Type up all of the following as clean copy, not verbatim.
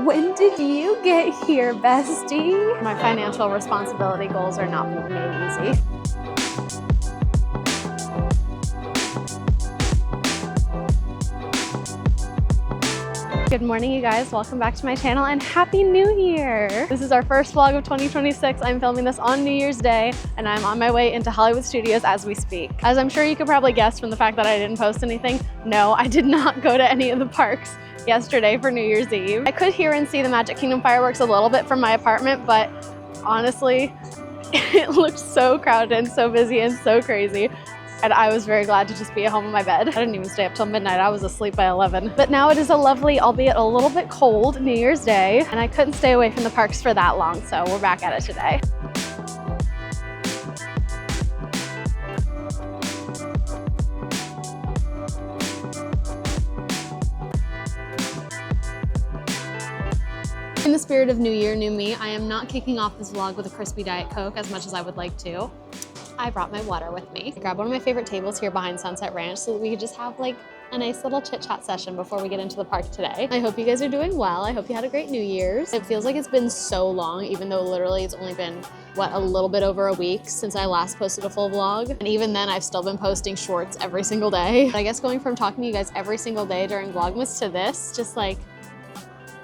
When did you get here, bestie? My financial responsibility goals are not being made easy. Good morning, you guys. Welcome back to my channel and Happy New Year. This is our first vlog of 2026. I'm filming this on New Year's Day and I'm on my way into Hollywood Studios as we speak. As I'm sure you could probably guess from the fact that I didn't post anything, no, I did not go to any of the parks yesterday for New Year's Eve. I could hear and see the Magic Kingdom fireworks a little bit from my apartment, but honestly, it looked so crowded and so busy and so crazy. And I was very glad to just be at home in my bed. I didn't even stay up till midnight. I was asleep by 11. But now it is a lovely, albeit a little bit cold, New Year's Day, and I couldn't stay away from the parks for that long, so we're back at it today. In the spirit of New Year, New Me, I am not kicking off this vlog with a crispy Diet Coke as much as I would like to. I brought my water with me. I grabbed one of my favorite tables here behind Sunset Ranch so that we could just have like a nice little chit chat session before we get into the park today. I hope you guys are doing well. I hope you had a great New Year's. It feels like it's been so long, even though literally it's only been, what, a little bit over a week since I last posted a full vlog. And even then I've still been posting shorts every single day. But I guess going from talking to you guys every single day during Vlogmas to this, just like,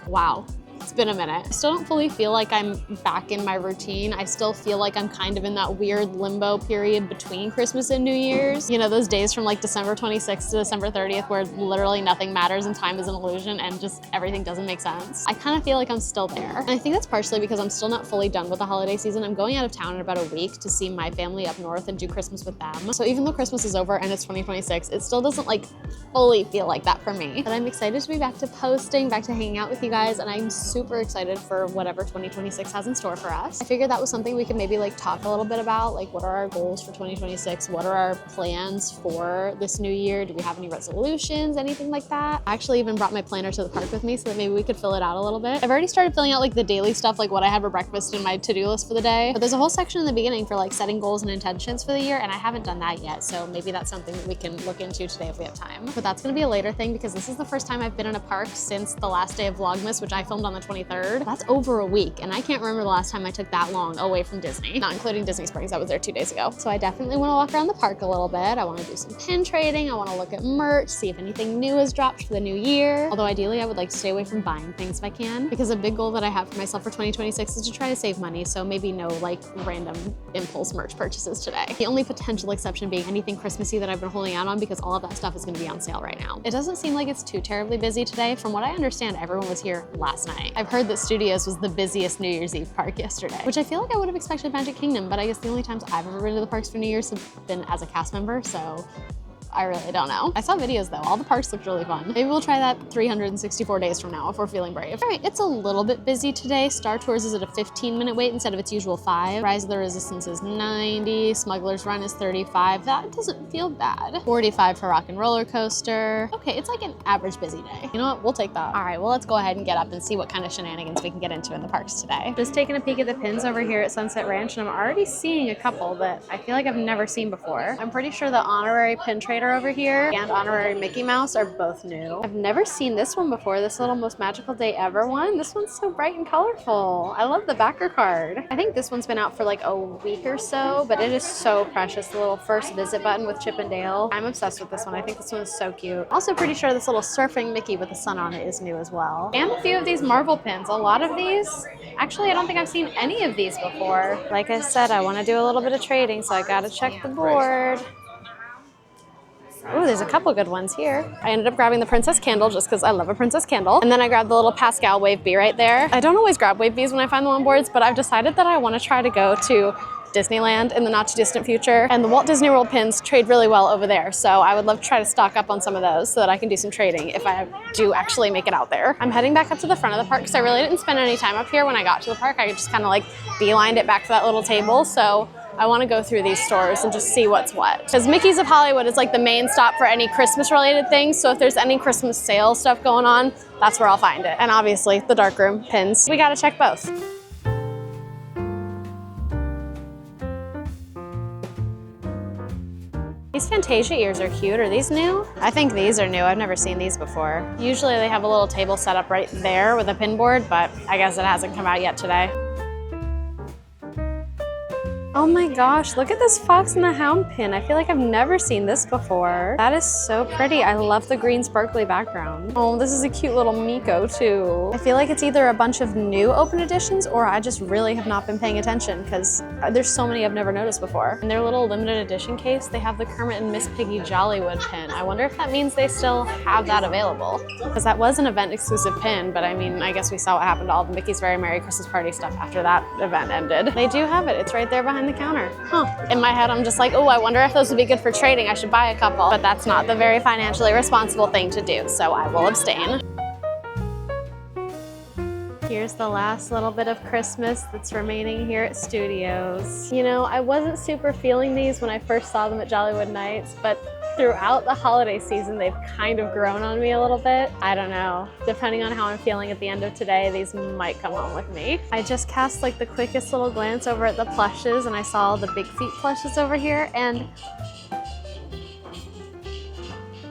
wow. It's been a minute. I still don't fully feel like I'm back in my routine. I still feel like I'm kind of in that weird limbo period between Christmas and New Year's. You know, those days from like December 26th to December 30th where literally nothing matters and time is an illusion and just everything doesn't make sense. I kind of feel like I'm still there. And I think that's partially because I'm still not fully done with the holiday season. I'm going out of town in about a week to see my family up north and do Christmas with them. So even though Christmas is over and it's 2026, it still doesn't like fully feel like that for me. But I'm excited to be back to posting, back to hanging out with you guys, and I'm super excited for whatever 2026 has in store for us. I figured that was something we could maybe like talk a little bit about, like what are our goals for 2026? What are our plans for this new year? Do we have any resolutions, anything like that? I actually even brought my planner to the park with me so that maybe we could fill it out a little bit. I've already started filling out like the daily stuff, like what I had for breakfast and my to-do list for the day. But there's a whole section in the beginning for like setting goals and intentions for the year, and I haven't done that yet. So maybe that's something that we can look into today if we have time. But that's gonna be a later thing because this is the first time I've been in a park since the last day of Vlogmas, which I filmed on the 23rd. That's over a week, and I can't remember the last time I took that long away from Disney, not including Disney Springs. I was there 2 days ago. So I definitely want to walk around the park a little bit. I want to do some pin trading. I want to look at merch, see if anything new has dropped for the new year. Although ideally I would like to stay away from buying things if I can, because a big goal that I have for myself for 2026 is to try to save money. So maybe no like random impulse merch purchases today. The only potential exception being anything Christmassy that I've been holding out on, because all of that stuff is going to be on sale right now. It doesn't seem like it's too terribly busy today. From what I understand, everyone was here last night. I've heard that Studios was the busiest New Year's Eve park yesterday, which I feel like I would have expected Magic Kingdom, but I guess the only times I've ever been to the parks for New Year's have been as a cast member, so I really don't know. I saw videos though. All the parks looked really fun. Maybe we'll try that 364 days from now if we're feeling brave. All right, it's a little bit busy today. Star Tours is at a 15-minute wait instead of its usual 5. Rise of the Resistance is 90. Smuggler's Run is 35. That doesn't feel bad. 45 for Rock and Roller Coaster. Okay, it's like an average busy day. You know what? We'll take that. All right, well, let's go ahead and get up and see what kind of shenanigans we can get into in the parks today. Just taking a peek at the pins over here at Sunset Ranch, and I'm already seeing a couple that I feel like I've never seen before. I'm pretty sure the honorary pin trader over here and honorary Mickey Mouse are both new. I've never seen this one before, this little Most Magical Day Ever one. This one's so bright and colorful. I love the backer card. I think this one's been out for like a week or so, but it is so precious. The little first visit button with Chip and Dale. I'm obsessed with this one. I think this one is so cute. Also pretty sure this little surfing Mickey with the sun on it is new as well. And a few of these Marvel pins. A lot of these, actually I don't think I've seen any of these before. Like I said, I want to do a little bit of trading, so I gotta check the board. Oh, there's a couple good ones here. I ended up grabbing the Princess Candle just because I love a Princess Candle. And then I grabbed the little Pascal Wave Bee right there. I don't always grab Wave Bees when I find them on boards, but I've decided that I want to try to go to Disneyland in the not too distant future. And the Walt Disney World pins trade really well over there. So I would love to try to stock up on some of those so that I can do some trading if I do actually make it out there. I'm heading back up to the front of the park because I really didn't spend any time up here when I got to the park. I just kind of like beelined it back to that little table. So I want to go through these stores and just see what's what. Because Mickey's of Hollywood is like the main stop for any Christmas related things. So if there's any Christmas sale stuff going on, that's where I'll find it. And obviously the darkroom pins. We got to check both. These Fantasia ears are cute. Are these new? I think these are new. I've never seen these before. Usually they have a little table set up right there with a pin board, but I guess it hasn't come out yet today. Oh my gosh, look at this Fox and the Hound pin. I feel like I've never seen this before. That is so pretty. I love the green sparkly background. Oh, this is a cute little Miko too. I feel like it's either a bunch of new open editions or I just really have not been paying attention because there's so many I've never noticed before. In their little limited edition case, they have the Kermit and Miss Piggy Jollywood pin. I wonder if that means they still have that available. Because that was an event exclusive pin, but I mean, I guess we saw what happened to all the Mickey's Very Merry Christmas Party stuff after that event ended. They do have it. It's right there behind the counter. Huh. In my head, I'm just like, oh, I wonder if those would be good for trading. I should buy a couple. But that's not the very financially responsible thing to do, so I will abstain. Here's the last little bit of Christmas that's remaining here at Studios. You know, I wasn't super feeling these when I first saw them at Jollywood Nights, but throughout the holiday season, they've kind of grown on me a little bit. I don't know. Depending on how I'm feeling at the end of today, these might come home with me. I just cast like the quickest little glance over at the plushes and I saw the Big Feet plushes over here, and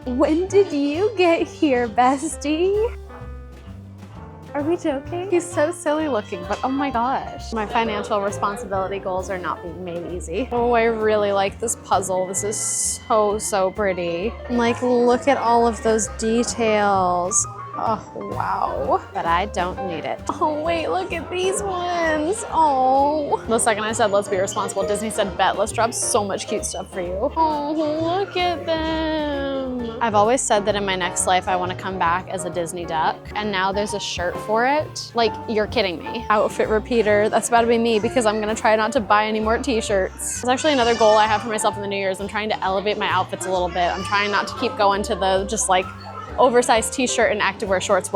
when did you get here, bestie? Are we joking? He's so silly looking, but oh my gosh. My financial responsibility goals are not being made easy. Oh, I really like this puzzle. This is so pretty. And like, look at all of those details. Oh, wow. But I don't need it. Oh, wait, look at these ones. Oh. The second I said, let's be responsible, Disney said, bet, let's drop so much cute stuff for you. Oh, look at them. I've always said that in my next life, I want to come back as a Disney duck. And now there's a shirt for it. Like, you're kidding me. Outfit repeater. That's about to be me because I'm going to try not to buy any more t-shirts. It's actually another goal I have for myself in the New Year's. I'm trying to elevate my outfits a little bit. I'm trying not to keep going to the just like oversized t-shirt and activewear shorts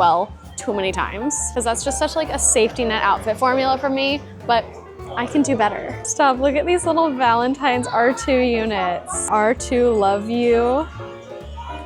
too many times, because that's just such like a safety net outfit formula for me, but I can do better. Stop, look at these little Valentine's R2 units. R2, love you.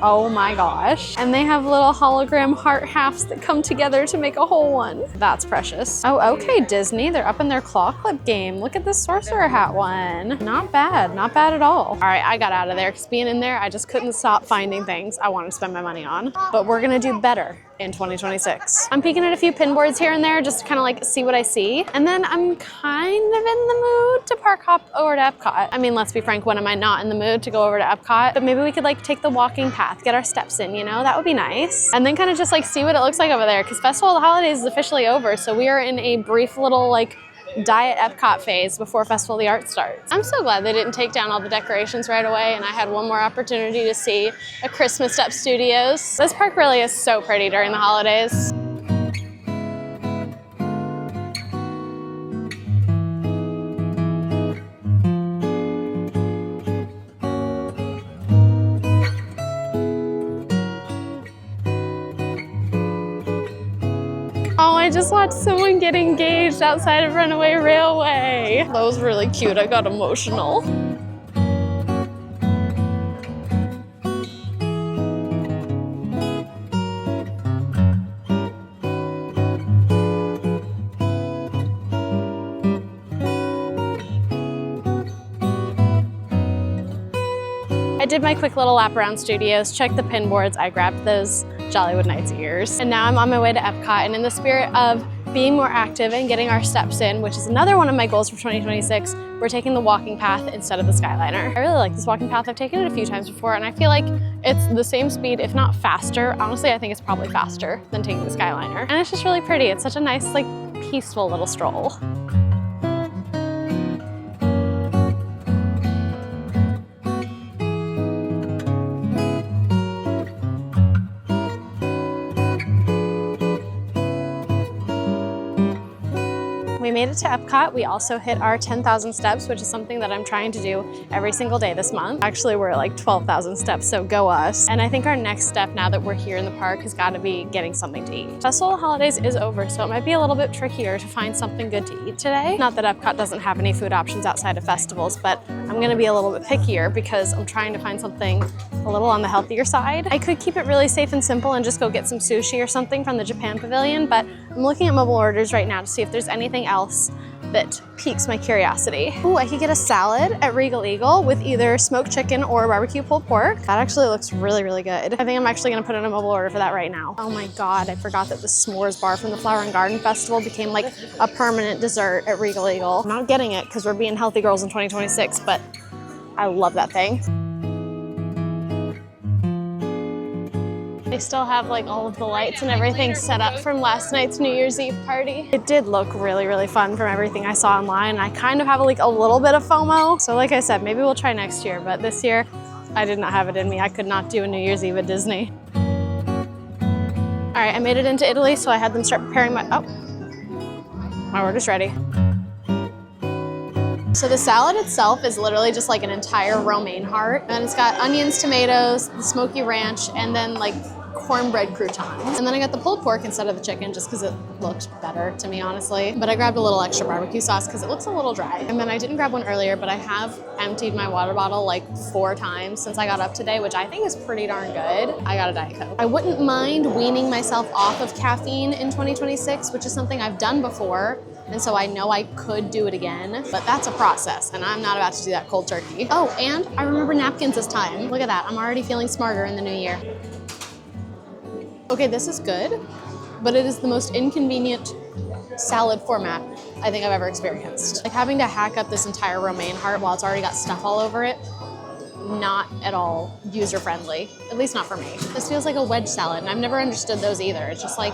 Oh my gosh. And they have little hologram heart halves that come together to make a whole one. That's precious. Oh, okay, Disney, they're up in their claw clip game. Look at this sorcerer hat one. Not bad at all. All right, I got out of there because being in there, I just couldn't stop finding things I wanted to spend my money on. But we're gonna do better in 2026. I'm peeking at a few pin boards here and there just to kind of like see what I see. And then I'm kind of in the mood to park hop over to Epcot. I mean, let's be frank, when am I not in the mood to go over to Epcot? But maybe we could like take the walking path, get our steps in, you know? That would be nice. And then kind of just like see what it looks like over there, because Festival of the Holidays is officially over. So we are in a brief little like diet Epcot phase before Festival of the Arts starts. I'm so glad they didn't take down all the decorations right away and I had one more opportunity to see a Christmas Up Studios. This park really is so pretty during the holidays. Oh, I just watched someone get engaged outside of Runaway Railway. That was really cute. I got emotional. I did my quick little lap around Studios, checked the pin boards, I grabbed those Jollywood Nights ears. And now I'm on my way to Epcot, and in the spirit of being more active and getting our steps in, which is another one of my goals for 2026, we're taking the walking path instead of the Skyliner. I really like this walking path. I've taken it a few times before, and I feel like it's the same speed, if not faster. Honestly, I think it's probably faster than taking the Skyliner. And it's just really pretty. It's such a nice, like, peaceful little stroll. We made it to Epcot. We also hit our 10,000 steps, which is something that I'm trying to do every single day this month. Actually, we're at like 12,000 steps, so go us. And I think our next step now that we're here in the park has got to be getting something to eat. Festival of Holidays is over, so it might be a little bit trickier to find something good to eat today. Not that Epcot doesn't have any food options outside of festivals, but I'm gonna be a little bit pickier because I'm trying to find something a little on the healthier side. I could keep it really safe and simple and just go get some sushi or something from the Japan Pavilion, but I'm looking at mobile orders right now to see if there's anything else that piques my curiosity. Ooh, I could get a salad at Regal Eagle with either smoked chicken or barbecue pulled pork. That actually looks really, really good. I think I'm actually gonna put in a mobile order for that right now. Oh my God, I forgot that the s'mores bar from the Flower and Garden Festival became like a permanent dessert at Regal Eagle. I'm not getting it because we're being healthy girls in 2026, but I love that thing. They still have like all of the lights and everything set up from last night's New Year's Eve party. It did look really, really fun from everything I saw online. I kind of have like a little bit of FOMO. So like I said, maybe we'll try next year, but this year I did not have it in me. I could not do a New Year's Eve at Disney. All right, I made it into Italy, so I had them start preparing my order's ready. So the salad itself is literally just like an entire romaine heart, and it's got onions, tomatoes, the smoky ranch, and then like cornbread croutons. And then I got the pulled pork instead of the chicken just because it looked better to me, honestly. But I grabbed a little extra barbecue sauce because it looks a little dry. And then I didn't grab one earlier, but I have emptied my water bottle like 4 times since I got up today, which I think is pretty darn good. I got a Diet Coke. I wouldn't mind weaning myself off of caffeine in 2026, which is something I've done before. And so I know I could do it again, but that's a process, and I'm not about to do that cold turkey. Oh, and I remember napkins this time. Look at that, I'm already feeling smarter in the new year. Okay, this is good, but it is the most inconvenient salad format I think I've ever experienced. Like having to hack up this entire romaine heart while it's already got stuff all over it, not at all user-friendly, at least not for me. This feels like a wedge salad, and I've never understood those either. It's just like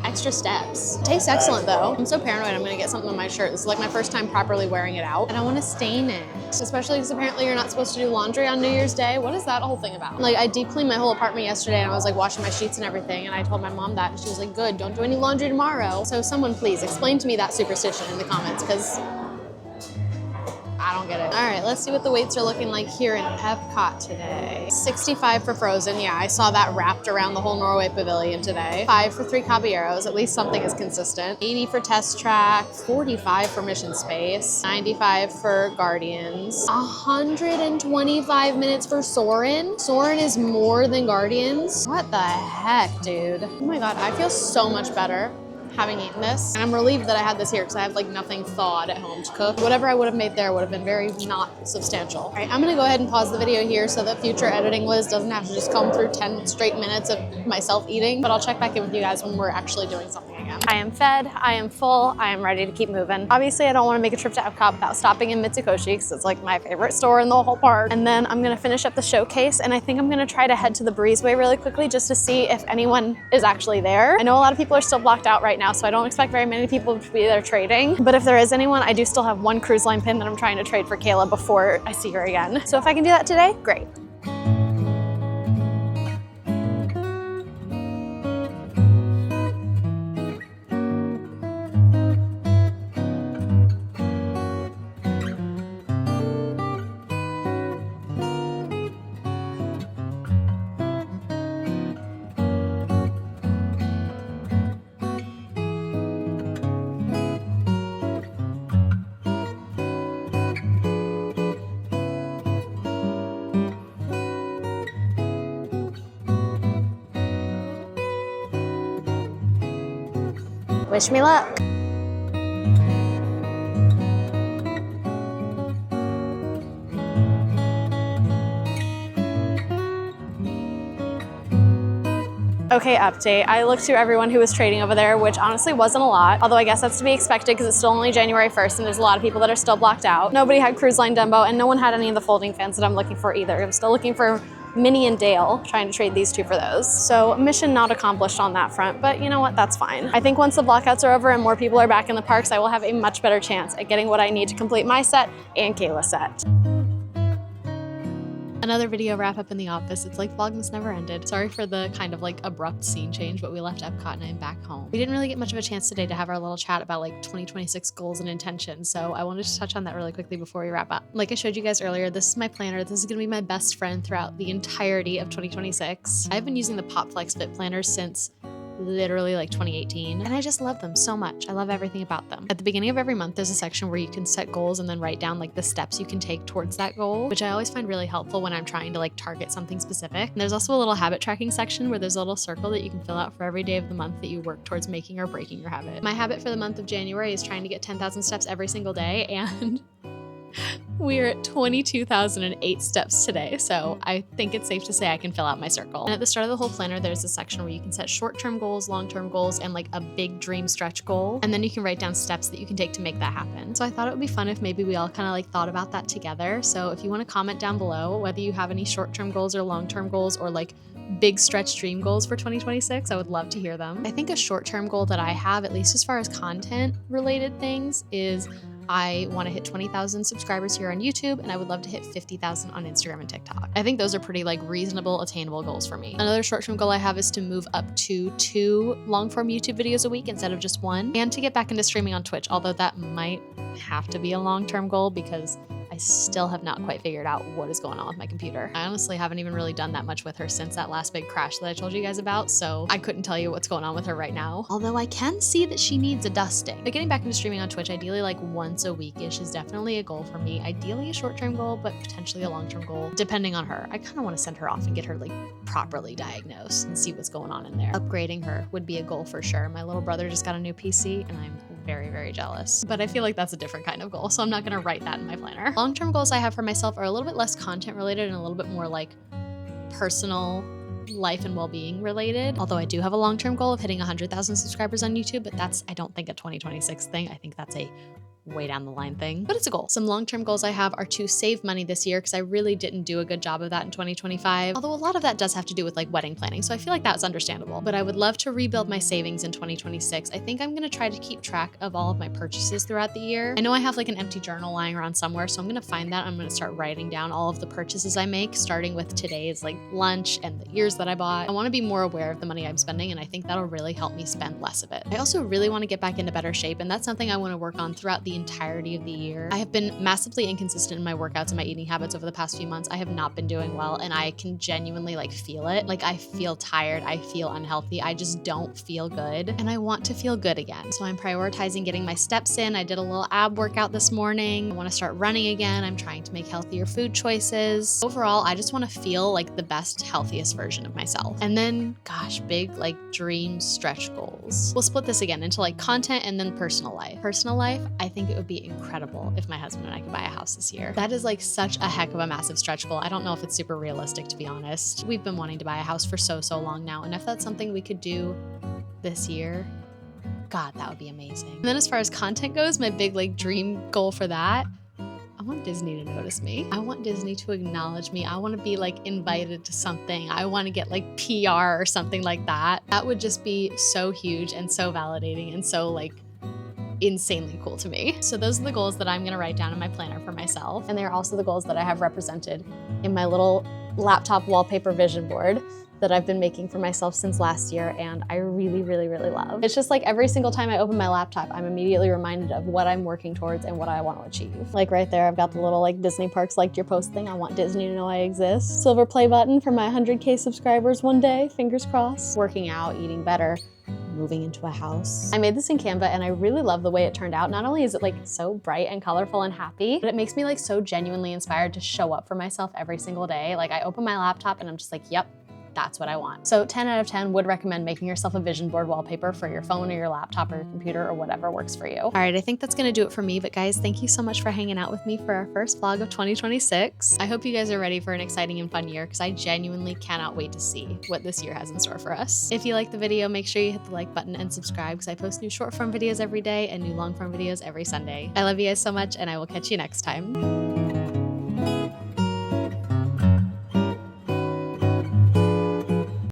extra steps. It tastes excellent though. I'm so paranoid I'm gonna get something on my shirt. This is like my first time properly wearing it out. I don't wanna stain it. Especially because apparently you're not supposed to do laundry on New Year's Day. What is that whole thing about? Like I deep cleaned my whole apartment yesterday and I was like washing my sheets and everything, and I told my mom that and she was like, good, don't do any laundry tomorrow. So someone please explain to me that superstition in the comments, because I don't get it. All right, let's see what the weights are looking like here in Epcot today. 65 for Frozen. Yeah, I saw that wrapped around the whole Norway Pavilion today. 5 for 3 Caballeros. At least something is consistent. 80 for Test Track. 45 for Mission Space. 95 for Guardians. 125 minutes for Soarin'. Soarin' is more than Guardians. What the heck, dude? Oh my God, I feel so much better having eaten this. And I'm relieved that I had this here because I have like nothing thawed at home to cook. Whatever I would have made there would have been very not substantial. All right, I'm gonna go ahead and pause the video here so that future editing Liz doesn't have to just comb through 10 straight minutes of myself eating, but I'll check back in with you guys when we're actually doing something again. I am fed, I am full, I am ready to keep moving. Obviously, I don't wanna make a trip to Epcot without stopping in Mitsukoshi because it's like my favorite store in the whole park. And then I'm gonna finish up the showcase, and I think I'm gonna try to head to the breezeway really quickly just to see if anyone is actually there. I know a lot of people are still blocked out right now, so I don't expect very many people to be there trading. But if there is anyone, I do still have 1 cruise line pin that I'm trying to trade for Kayla before I see her again. So if I can do that today, great. Wish me luck. Okay, update. I looked through everyone who was trading over there, which honestly wasn't a lot, although I guess that's to be expected because it's still only January 1st and there's a lot of people that are still blocked out. Nobody had Cruise Line Dumbo, and no one had any of the folding fans that I'm looking for either. I'm still looking for Minnie and Dale, trying to trade these 2 for those. So mission not accomplished on that front, but you know what, that's fine. I think once the blockouts are over and more people are back in the parks, I will have a much better chance at getting what I need to complete my set and Kayla's set. Another video wrap up in the office. It's like Vlogmas never ended. Sorry for the kind of like abrupt scene change, but we left Epcot and I'm back home. We didn't really get much of a chance today to have our little chat about like 2026 goals and intentions, so I wanted to touch on that really quickly before we wrap up. Like I showed you guys earlier, this is my planner. This is gonna be my best friend throughout the entirety of 2026. I've been using the PopFlex Fit Planner since literally like 2018. And I just love them so much. I love everything about them. At the beginning of every month, there's a section where you can set goals and then write down like the steps you can take towards that goal, which I always find really helpful when I'm trying to like target something specific. And there's also a little habit tracking section where there's a little circle that you can fill out for every day of the month that you work towards making or breaking your habit. My habit for the month of January is trying to get 10,000 steps every single day, and we're at 22,008 steps today, so I think it's safe to say I can fill out my circle. And at the start of the whole planner, there's a section where you can set short-term goals, long-term goals, and like a big dream stretch goal. And then you can write down steps that you can take to make that happen. So I thought it would be fun if maybe we all kind of like thought about that together. So if you want to comment down below whether you have any short-term goals or long-term goals or like big stretch dream goals for 2026, I would love to hear them. I think a short-term goal that I have, at least as far as content related things, is I want to hit 20,000 subscribers here on YouTube, and I would love to hit 50,000 on Instagram and TikTok. I think those are pretty like reasonable, attainable goals for me. Another short-term goal I have is to move up to 2 long-form YouTube videos a week instead of just 1, and to get back into streaming on Twitch, although that might have to be a long-term goal because I still have not quite figured out what is going on with my computer. I honestly haven't even really done that much with her since that last big crash that I told you guys about, so I couldn't tell you what's going on with her right now. Although I can see that she needs a dusting. But getting back into streaming on Twitch, ideally like once a week-ish, is definitely a goal for me. Ideally a short-term goal, but potentially a long-term goal, depending on her. I kind of want to send her off and get her like properly diagnosed and see what's going on in there. Upgrading her would be a goal for sure. My little brother just got a new PC, and I'm very, very jealous. But I feel like that's a different kind of goal, so I'm not gonna write that in my planner. Long-term goals I have for myself are a little bit less content related and a little bit more like personal life and well-being related. Although I do have a long-term goal of hitting 100,000 subscribers on YouTube, but that's, I don't think, a 2026 thing. I think that's a way down the line thing, but it's a goal. Some long-term goals I have are to save money this year because I really didn't do a good job of that in 2025. Although a lot of that does have to do with like wedding planning, so I feel like that's understandable. But I would love to rebuild my savings in 2026. I think I'm gonna try to keep track of all of my purchases throughout the year. I know I have like an empty journal lying around somewhere, so I'm gonna find that. I'm gonna start writing down all of the purchases I make, starting with today's like lunch and the ears that I bought. I wanna be more aware of the money I'm spending, and I think that'll really help me spend less of it. I also really wanna get back into better shape, and that's something I wanna work on throughout the entirety of the year. I have been massively inconsistent in my workouts and my eating habits over the past few months. I have not been doing well, and I can genuinely like feel it. Like I feel tired, I feel unhealthy, I just don't feel good, and I want to feel good again. So I'm prioritizing getting my steps in. I did a little ab workout this morning. I want to start running again. I'm trying to make healthier food choices. Overall, I just want to feel like the best, healthiest version of myself. And then, gosh, big like dream stretch goals. We'll split this again into like content and then personal life. Personal life, I think it would be incredible if my husband and I could buy a house this year. That is like such a heck of a massive stretch goal. I don't know if it's super realistic, to be honest. We've been wanting to buy a house for so long now, and if that's something we could do this year, God, that would be amazing. And then as far as content goes, my big like dream goal for that, I want Disney to notice me. I want Disney to acknowledge me. I want to be like invited to something. I want to get like PR or something like that. That would just be so huge and so validating and so like insanely cool to me. So those are the goals that I'm gonna write down in my planner for myself. And they're also the goals that I have represented in my little laptop wallpaper vision board that I've been making for myself since last year, and I really, really, really love. It's just like every single time I open my laptop, I'm immediately reminded of what I'm working towards and what I want to achieve. Like right there, I've got the little like Disney Parks liked your post thing. I want Disney to know I exist. Silver play button for my 100K subscribers one day, fingers crossed. Working out, eating better, moving into a house. I made this in Canva, and I really love the way it turned out. Not only is it like so bright and colorful and happy, but it makes me like so genuinely inspired to show up for myself every single day. Like I open my laptop and I'm just like, yep, that's what I want. So 10 out of 10 would recommend making yourself a vision board wallpaper for your phone or your laptop or your computer or whatever works for you. All right, I think that's gonna do it for me, but guys, thank you so much for hanging out with me for our first vlog of 2026. I hope you guys are ready for an exciting and fun year, because I genuinely cannot wait to see what this year has in store for us. If you like the video, make sure you hit the like button and subscribe, because I post new short form videos every day and new long form videos every Sunday. I love you guys so much, and I will catch you next time.